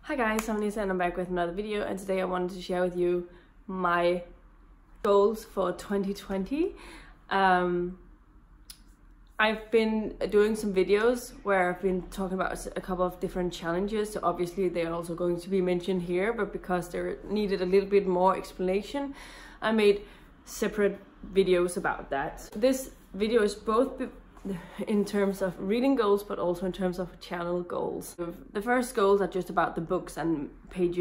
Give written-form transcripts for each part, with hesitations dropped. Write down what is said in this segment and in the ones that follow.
Hi guys, I'm Lisa and I'm back with another video, and today I wanted to share with you my goals for 2020. I've been doing some videos where I've been talking about a couple of different challenges, so obviously they're also going to be mentioned here, but because they needed a little bit more explanation, I made separate videos about that. This video is both in terms of reading goals, but also in terms of channel goals. The first goals are just about the books and page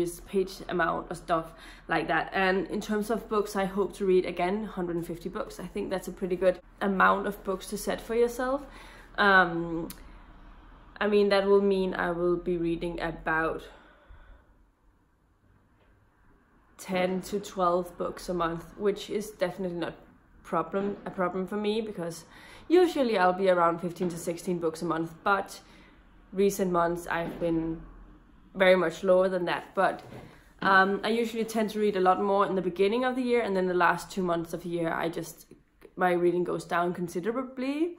amount of stuff like that. And in terms of books, I hope to read again 150 books. I think that's a pretty good amount of books to set for yourself. I mean, that will mean I will be reading about 10 to 12 books a month, which is definitely not a problem for me, because usually I'll be around 15 to 16 books a month, but recent months I've been very much lower than that. But I usually tend to read a lot more in the beginning of the year, and then the last 2 months of the year my reading goes down considerably.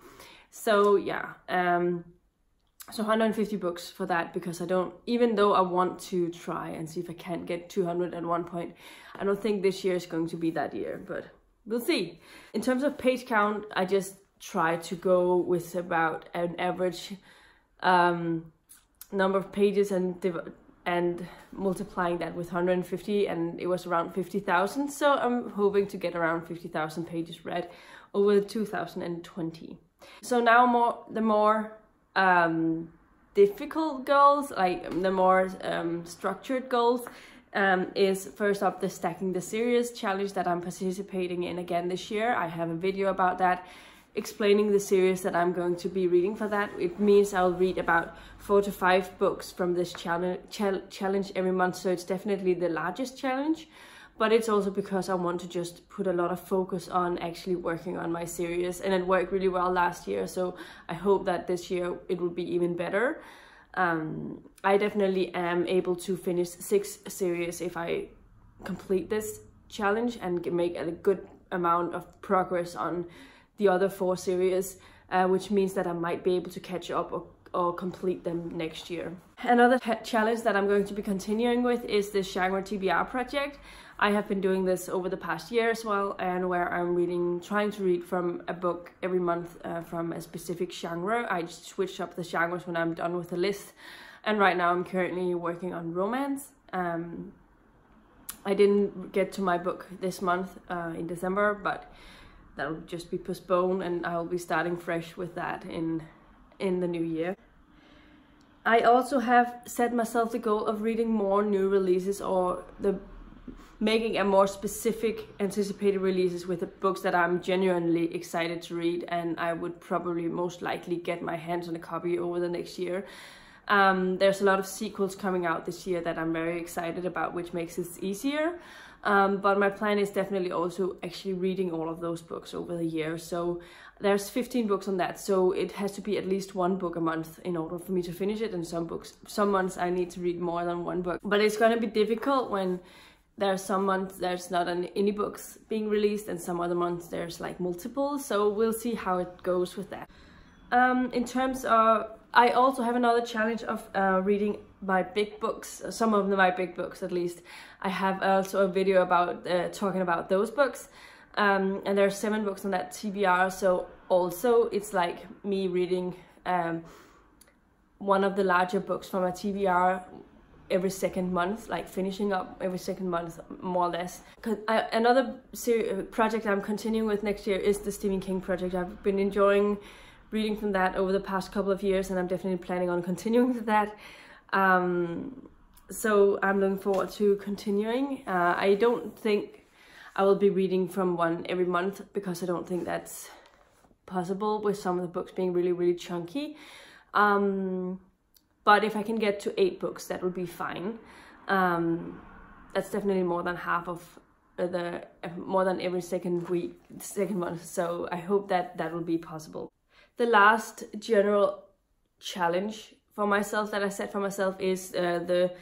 So yeah, so 150 books for that, because even though I want to try and see if I can get 200 at one point, I don't think this year is going to be that year, but we'll see. In terms of page count, I just try to go with about an average number of pages and multiplying that with 150, and it was around 50,000. So I'm hoping to get around 50,000 pages read over 2020. So now the more difficult goals, like the more structured goals, is first up the Stacking the Series challenge that I'm participating in again this year. I have a video about that, explaining the series that I'm going to be reading for that. It means I'll read about 4 to 5 books from this challenge every month, so it's definitely the largest challenge, but it's also because I want to just put a lot of focus on actually working on my series, and it worked really well last year, so I hope that this year it will be even better. I definitely am able to finish 6 series if I complete this challenge and make a good amount of progress on the other 4 series, which means that I might be able to catch up or complete them next year. Another challenge that I'm going to be continuing with is the genre TBR project. I have been doing this over the past year as well, and where I'm trying to read from a book every month from a specific genre. I just switch up the genres when I'm done with the list, and right now I'm currently working on romance. I didn't get to my book this month in December, but that'll just be postponed, and I'll be starting fresh with that in the new year. I also have set myself the goal of reading more new releases, or making a more specific anticipated releases with the books that I'm genuinely excited to read, and I would probably most likely get my hands on a copy over the next year. There's a lot of sequels coming out this year that I'm very excited about, which makes it easier. But my plan is definitely also actually reading all of those books over the year. So there's 15 books on that, so it has to be at least 1 book a month in order for me to finish it. And some months I need to read more than 1 book. But it's going to be difficult when there's some months there's not any books being released, and some other months there's like multiple. So we'll see how it goes with that. In terms of, I also have another challenge of reading my big books, some of my big books at least. I have also a video about talking about those books, and there are 7 books on that TBR, so also it's like me reading one of the larger books from a TBR every second month, like finishing up every second month more or less. Another project I'm continuing with next year is the Stephen King project. I've been enjoying reading from that over the past couple of years, and I'm definitely planning on continuing with that. So I'm looking forward to continuing. I don't think I will be reading from one every month, because I don't think that's possible with some of the books being really, really chunky. But if I can get to 8 books, that would be fine. That's definitely more than half of more than every second month. So I hope that will be possible. The last general challenge for myself that I set for myself is the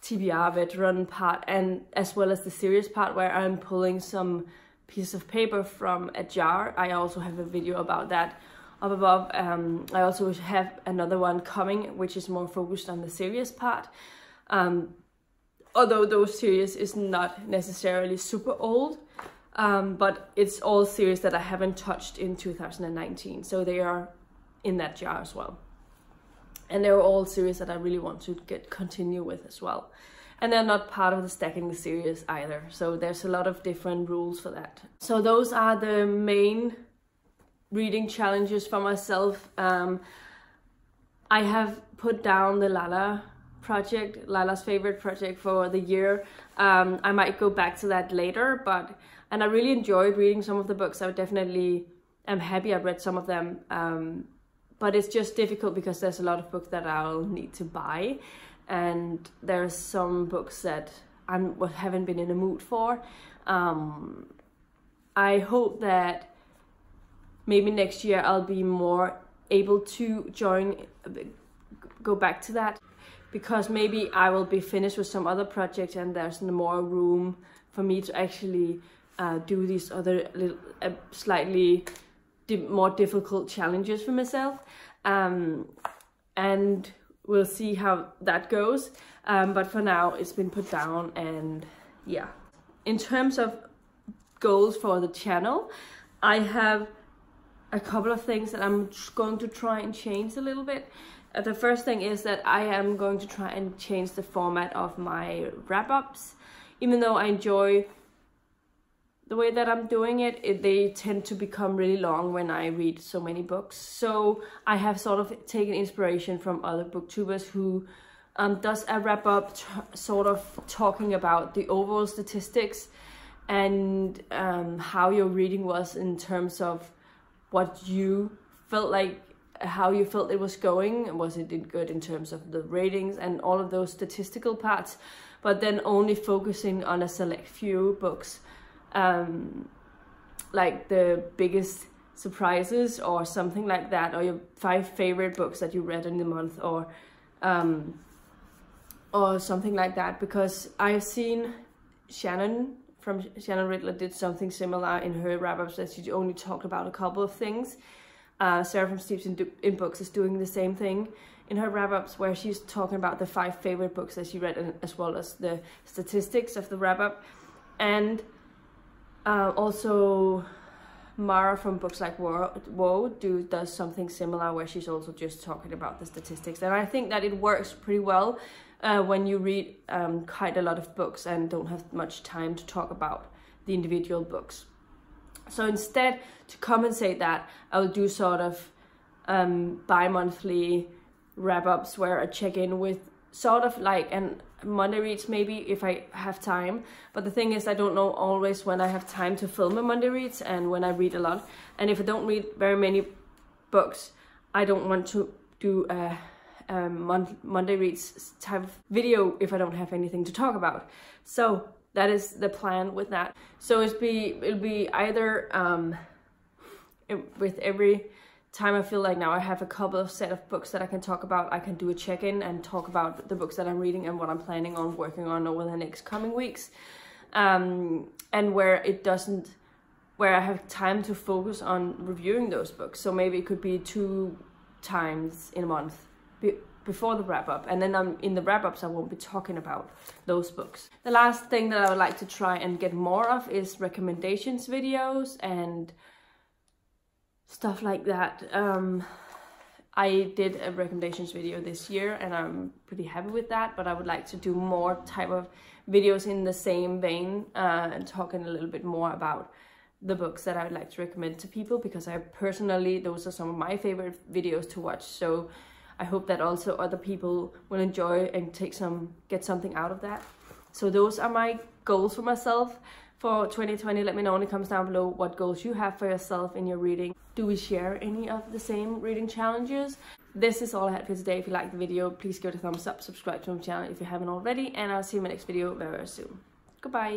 TBR Run Pad, and as well as the series part where I'm pulling some pieces of paper from a jar. I also have a video about that up above. I also have another one coming, which is more focused on the serious part. Although those series is not necessarily super old, but it's all series that I haven't touched in 2019, so they are in that jar as well. And they're all series that I really want to continue with as well. And they're not part of the stacking the series either, so there's a lot of different rules for that. So those are the main reading challenges for myself. I have put down the Lala's favorite project for the year. I might go back to that later, and I really enjoyed reading some of the books. I definitely am happy I read some of them, but it's just difficult because there's a lot of books that I'll need to buy, and there's some books that I haven't been in the mood for. I hope that maybe next year I'll be more able to go back to that, because maybe I will be finished with some other projects and there's more room for me to actually do these other slightly more difficult challenges for myself. And we'll see how that goes. But for now, it's been put down, and yeah. In terms of goals for the channel, I have a couple of things that I'm going to try and change a little bit. The first thing is that I am going to try and change the format of my wrap-ups. Even though I enjoy the way that I'm doing it, they tend to become really long when I read so many books. So I have sort of taken inspiration from other booktubers who does a wrap-up sort of talking about the overall statistics and how your reading was in terms of what you felt like, how you felt it was going. Was it good in terms of the ratings and all of those statistical parts, but then only focusing on a select few books, like the biggest surprises or something like that, or your 5 favorite books that you read in the month, or something like that. Because I've seen Shannon Riddler did something similar in her wrap-ups, that she only talked about a couple of things. Sarah from Steeps in Books is doing the same thing in her wrap-ups, where she's talking about the 5 favorite books that she read, as well as the statistics of the wrap-up. And also Mara from Books Like Whoa does something similar, where she's also just talking about the statistics. And I think that it works pretty well when you read quite a lot of books and don't have much time to talk about the individual books. So instead, to compensate that, I will do sort of bi-monthly wrap-ups where I check in with sort of like an Monday reads maybe if I have time. But the thing is, I don't know always when I have time to film a Monday reads and when I read a lot. And if I don't read very many books, I don't want to do a Monday reads type of video if I don't have anything to talk about. So that is the plan with that. So it'll be either with every time I feel like now I have a couple of set of books that I can talk about, I can do a check-in and talk about the books that I'm reading and what I'm planning on working on over the next coming weeks. And where I have time to focus on reviewing those books. So maybe it could be 2 times in a month before the wrap-up, and then in the wrap-ups I won't be talking about those books. The last thing that I would like to try and get more of is recommendations videos and stuff like that. I did a recommendations video this year and I'm pretty happy with that, but I would like to do more type of videos in the same vein, and talking a little bit more about the books that I would like to recommend to people, because I personally, those are some of my favorite videos to watch. So I hope that also other people will enjoy and get something out of that. So those are my goals for myself for 2020. Let me know in the comments down below what goals you have for yourself in your reading. Do we share any of the same reading challenges? This is all I had for today. If you liked the video, please give it a thumbs up, subscribe to my channel if you haven't already, and I'll see you in my next video very soon. Goodbye.